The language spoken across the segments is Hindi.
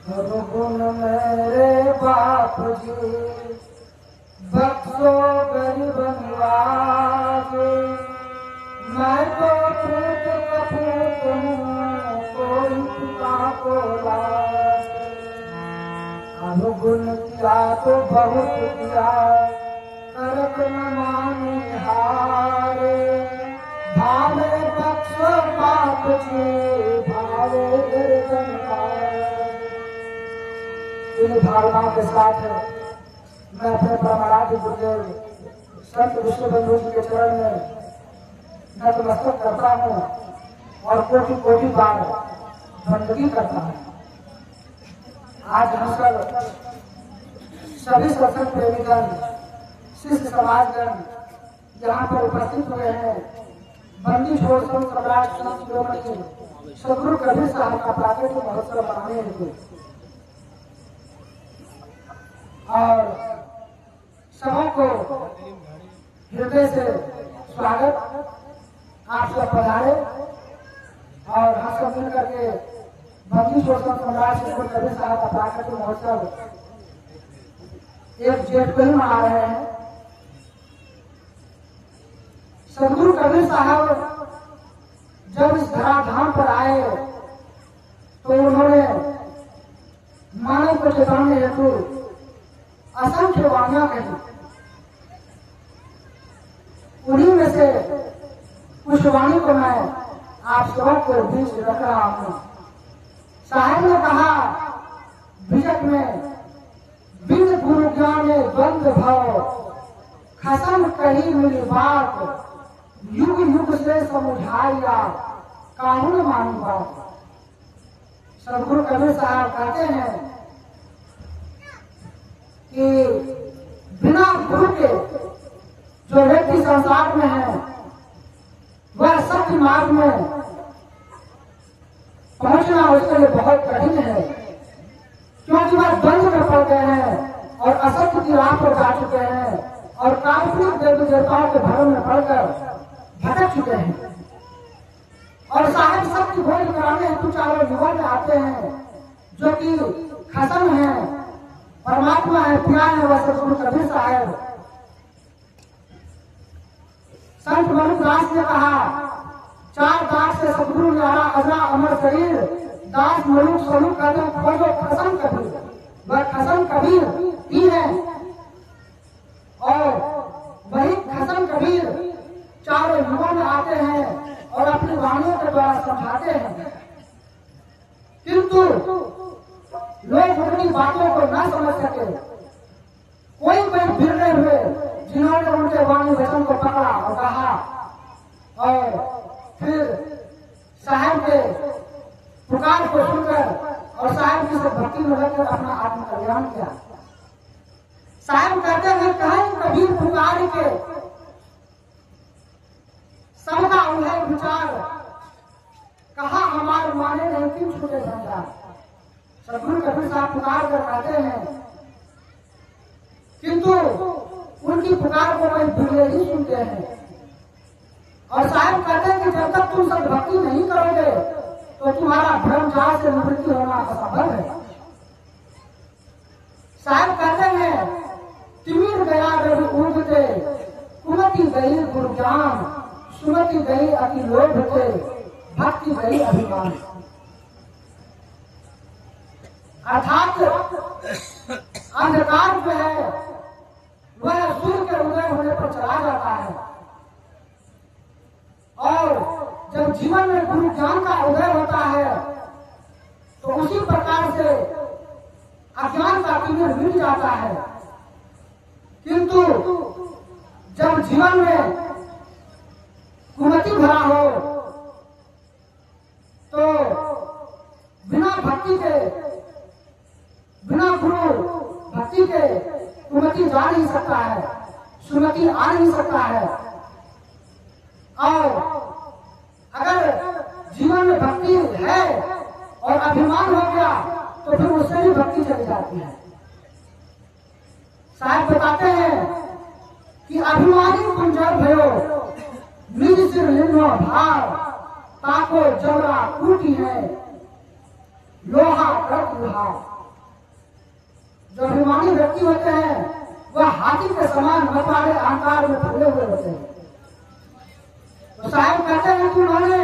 हर गुण मेरे बाप जी बख्शो गरीब निवाजे। मैं तो फूट कपूत हूँ कोई पिता को लागे। हर गुण किया तो बहुत किया करक न माने हारे। भावे बख्शो बाप जी भावे गिरधन इन भावनाओं के साथ मैं अपने परमाराध्य गुरुदेव संत विष्णुबंधु जी के चरण में नतमस्तक करता हूँ और कोटि कोटि बार बंदगी करता हूँ। आज हम सब सभी सत्संग प्रेमीगण शिष्य समाजगण यहाँ पर उपस्थित हुए हैं। बंदी छोड़ संत सम्राट संत शिरोमणि सदगुरु कबीर साहब का प्राकट्य महोत्सव मनाने हेतु और सबों को हृदय से स्वागत। आप सब पधारे और हम सब मिल करके बंदी छोड़ संत सम्राट सदगुरु कबीर साहब का प्राकट्य महोत्सव एक जेठ को ही मना रहे हैं। सदगुरु कबीर साहब जब इस धराधाम पर आए तो उन्होंने मानव को चेतावनी हेतु असंख्य वाणियां कही। उन्हीं में से कुछ वाणी को मैं आप सबों को बीच रख रहा हूं। साहब ने कहा बीजक में बिन गुरु ज्ञाने द्वंद्व भाव खसम कही मिली बात युग युग से समझाया कानून मानी बात। सदगुरु कबीर साहब कहते हैं कि बिना गुरु के जो व्यक्ति संसार में है वह सत्य मार्ग में पहुंचना उसके लिए बहुत कठिन है, क्योंकि वह द्वंद्व में पड़ गए हैं और असत्य की राह पर जा चुके हैं और काल्पनिक देवी देवताओं के भ्रम में पड़कर भटक चुके हैं। और साहब सत्य भोज कराने हेतु चारों युवा में आते हैं जो कि खत्म है, परमात्मा है, पिया है वह सदगुरु कबीर साहब। संत मनुदास ने कहा चार दास से सदगुरु न्यारा अजरा अमर शरीर दास मनुख स्वरूप कदम खोजो खसम कबीर। वह खसम कबीर ही है और वही खसम कबीर चारों युगों में आते हैं और अपनी वाणियों के द्वारा समझाते हैं, किंतु लोग उनकी बातों को न समझ सके। कोई कोई बिरले हुए जिन्होंने उनके वाणी वचन को पकड़ा और कहा और फिर साहब के पुकार को सुनकर और साहब की से भक्ति में लगकर अपना आत्म कल्याण किया। साहब कहते हैं कहीं कबीर पुकार के सबका उन्हें विचार कहा हमारे माने नहीं क्यों छूटे संसार। सदगुरु कबीर साहब पुकार कर कहते हैं, किंतु उनकी पुकार को कोई बिरले ही सुनते हैं। और साहब कहते हैं कि जब तक तुम सब भक्ति नहीं करोगे तो तुम्हारा भ्रमजाल से निवृत्ति होना असंभव है। साहब कहते हैं तिमिर गया रवि उगते कुमति गई गुरु ज्ञान सुमति गई अति लोभ थे भक्ति गई अभिमान। अर्थात अंधकार जो है वह सूर्य के उदय होने पर चला जाता है और जब जीवन में गुरु ज्ञान का उदय होता है तो उसी प्रकार से अज्ञान का तिमिर मिट जाता है। किंतु जब जीवन में कुमति भरा हो तो बिना भक्ति के बिना गुरु भक्ति के कुमति जा नहीं सकता है, सुमति आ नहीं सकता है। और अगर जीवन में भक्ति है और अभिमान हो गया तो फिर उससे भी भक्ति चली जाती है। साहब बताते हैं कि अभिमानी कुंजर भयो निज सिर लिंगो भार ताको जबरा टूटी है लोहा करत विभाग। जो अभिमानी व्यक्ति होते हैं वह हाथी के समान मतवाले अहंकार में फूले हुए होते हैं। तो साहब कहते हैं कि उन्होंने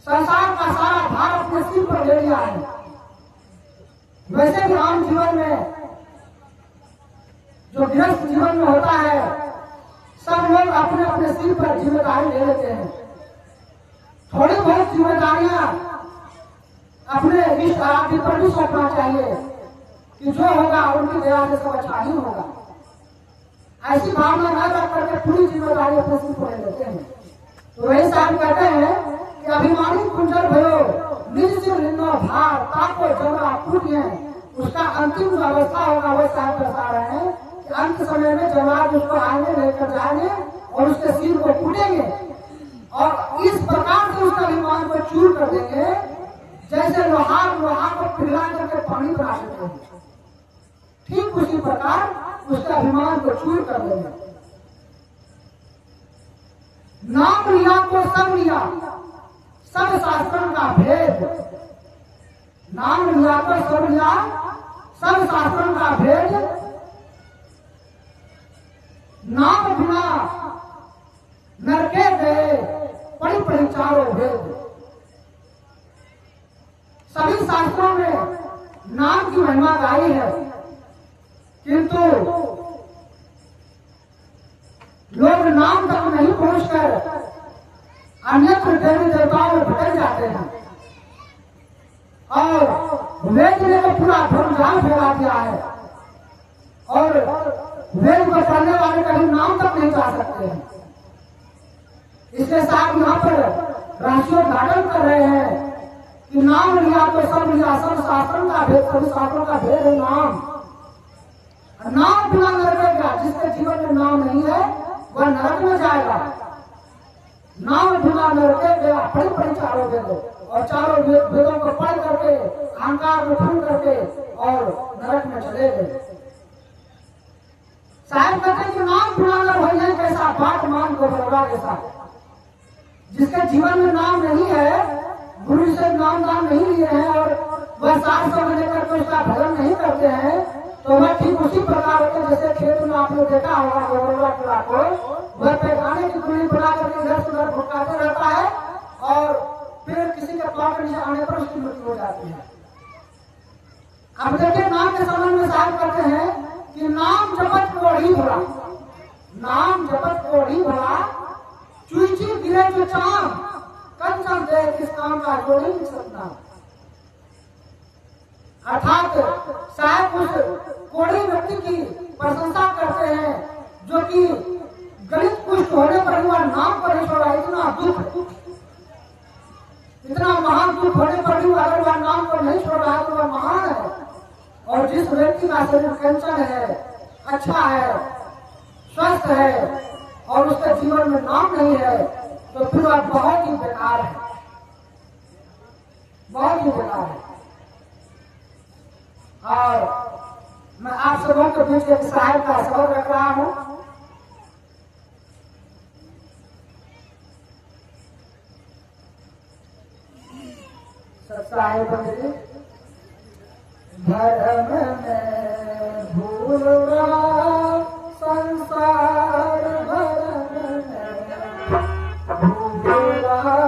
संसार का सारा भार अपने सिर पर ले लिया है। वैसे भी आम जीवन में जो गृहस्थ जीवन में होता है सब लोग अपने अपने सिर पर जिम्मेदारी ले लेते हैं। थोड़ी बहुत जिम्मेदारियां अपने इष्ट आराध्य पर भी सौंपना चाहिए कि जो होगा उनकी दया से सब अच्छा ही होगा। ऐसी भावना न रख करके पूरी जिम्मेदारी अपने सिर पर ले लेते हैं। तो वही साहब कहते हैं कि अभिमानी कुंजर भयो निज से लिंगो भार ताको जमरा पूजिए। उसका अंतिम जो अवस्था होगा वह साहब बता रहे हैं कि अंत समय में जमात उसको आगे लेकर जाएंगे और उसके सिर को कूटेंगे और इस प्रकार से उसका अभिमान को चूर कर देंगे जैसे लोहार लोहा को पिघला करके पानी बना देते हैं। ठीक उसी प्रकार उसके अभिमान को चूर कर देंगे। नाम लिया तो सब लिया, सब शास्त्रों का भेद। नाम लिया तो सब लिया, सब शास्त्रों का भेद। नाम बिना नरके गए पड़ी पड़ी चारों भेद। सभी शास्त्रों में नाम की महिमा गाई है, किंतु लोग नाम तक नहीं पहुंचकर अन्यत्र देवी देवताओं में भटक जाते हैं और वेद ने तो पूरा धर्मजाल फैला दिया है और वेद को पढ़ने वाले कभी नाम तक नहीं जा सकते हैं। इसके साथ यहाँ पर रहस्योद्घाटन कर रहे हैं कि नाम लिया तो सब लिया, सब शास्त्रों का भेद, सभी शास्त्रों का भेद है नाम। नाम बिना नरकेगा, जिसके जीवन में नाम नहीं है वह नरक में जाएगा। नाम बिना नरके गया पढ़ी पढ़ी चारों वेदों और चारों वेदों को पढ़ करके अहंकार में फूल करके और नरक में चले गए। साहब कहते हैं कि नाम बिना नर हो जाए कैसा बात मान को बरबा के साथ। जिसके जीवन में नाम नहीं है, गुरु से नाम दान नहीं लिए हैं और वह 700 में लेकर के उसका भजन नहीं करते हैं, तो वह ठीक उसी प्रकार होते जैसे खेत में आपने देखा होगा गोबरवा किला को, वह पैखाने की कुली बना करके इधर से उधर भुटकाते रहता है और फिर किसी के पाँव के नीचे आने पर उसकी मृत्यु हो जाती है। अब देखिए नाम के संबंध में साहब कहते हैं कि नाम जपत कोढ़ी भरा, नाम जपत कोढ़ी भरा, चुईची गिरे जो चाम कंचन दे किस काम का जोड़ी नहीं सकता। अर्थात साहब उस कोढ़ी व्यक्ति की प्रशंसा करते हैं जो कि गणित पुष्ट होने पर वह नाम पर नहीं छोड़ा। इतना दुख, इतना महान दुख होने पर भी अगर वह नाम पर नहीं छोड़ रहा है तो वह महान है। और जिस व्यक्ति का शरीर कैंसर है, अच्छा है, स्वस्थ है और उसके जीवन में नाम नहीं है तो फिर वह बहुत ही बेकार है, बहुत ही बेकार है। और मैं आप सबों के बीच एक साहब का सबक रख रहा हूं। साहेब धर्म में भूल रहा संसार भरम में भूल रहा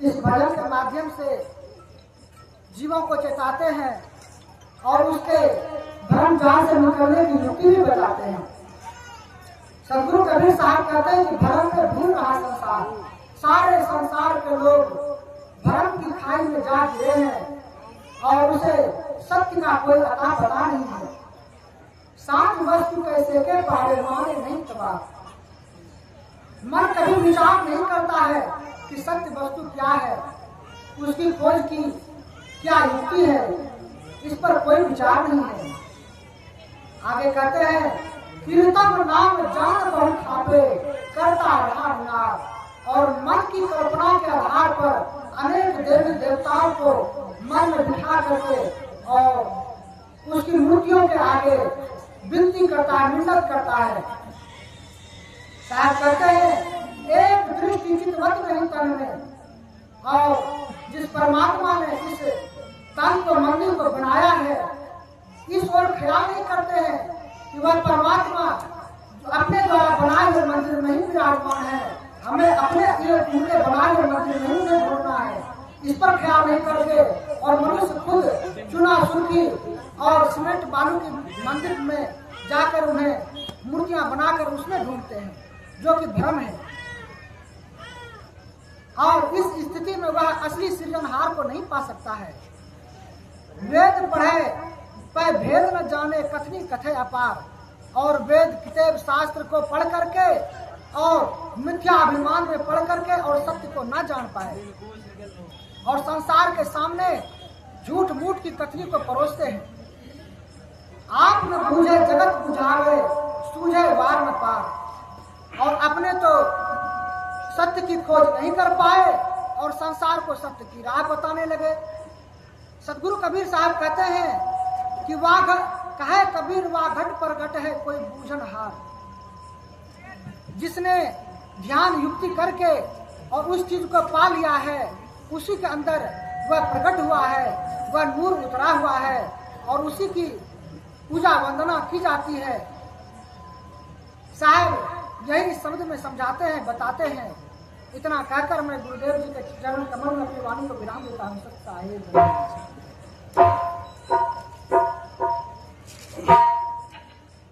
इस भजन के माध्यम से जीवों को चेताते हैं और उसके भ्रम जाल से निकलने की युक्ति भी बताते हैं। सदगुरु कबीर साहब कहते हैं कि भ्रम में भूल रहा संसार, सारे संसार के लोग भ्रम की खाई में जा गिरे हैं और उसे सत्य का कोई अता पता नहीं है। सात वस्तु कैसे के पारे माने नहीं तबाह। मन कभी विचार नहीं करता है कि सत्य वस्तु क्या है, उसकी खोज की क्या युक्ति है, इस पर कोई विचार नहीं है। आगे कहते हैं कीर्तन नाम जान बहुत खापे करता रहा नार, और मन की कल्पना के आधार पर अनेक देवी देवताओं को मन में बिठा करके और उसकी मूर्तियों के आगे विनती करता है, मिन्नत करता है। साहब कहते हैं एक दृष्टि चितवत नहीं तन में, और जिस परमात्मा ने इस तन को मंदिर को बनाया है इस ओर ख्याल नहीं करते हैं कि वह परमात्मा जो अपने द्वारा बनाए हुए मंदिर में ही विराजमान है, हमें अपने उनके बनाए हुए मंदिर में ही नहीं ढूंढना है। इस पर ख्याल नहीं करते और मनुष्य खुद चुना सुखी और सीमेंट बालू के मंदिर में जाकर उन्हें मूर्तियां बनाकर उसमें ढूंढते हैं, जो कि भ्रम है। और इस स्थिति में वह असली सृजनहार को नहीं पा सकता है। वेद पढ़े पर भेद न जाने कथनी कथे अपार, और वेद किताब शास्त्र को पढ़ करके और मिथ्या अभिमान में पढ़ करके और सत्य को न जान पाए और संसार के सामने झूठ मूठ की कथनी को परोसते हैं। आप न बूझे जगत बुझावे सूझे वार न पार, और अपने तो सत्य की खोज नहीं कर पाए और संसार को सत्य की राह बताने लगे। सदगुरु कबीर साहब कहते हैं कि वाह कहे कबीर वाह घट पर घट है कोई बूझन हार। जिसने ध्यान युक्ति करके और उस चीज को पा लिया है उसी के अंदर वह प्रकट हुआ है, वह नूर उतरा हुआ है और उसी की पूजा वंदना की जाती है। साहब यही शब्द में समझाते हैं, बताते हैं। इतना कहकर मैं गुरुदेव जी के चरण कमल में अपनी वाणी को विराम देता हूँ।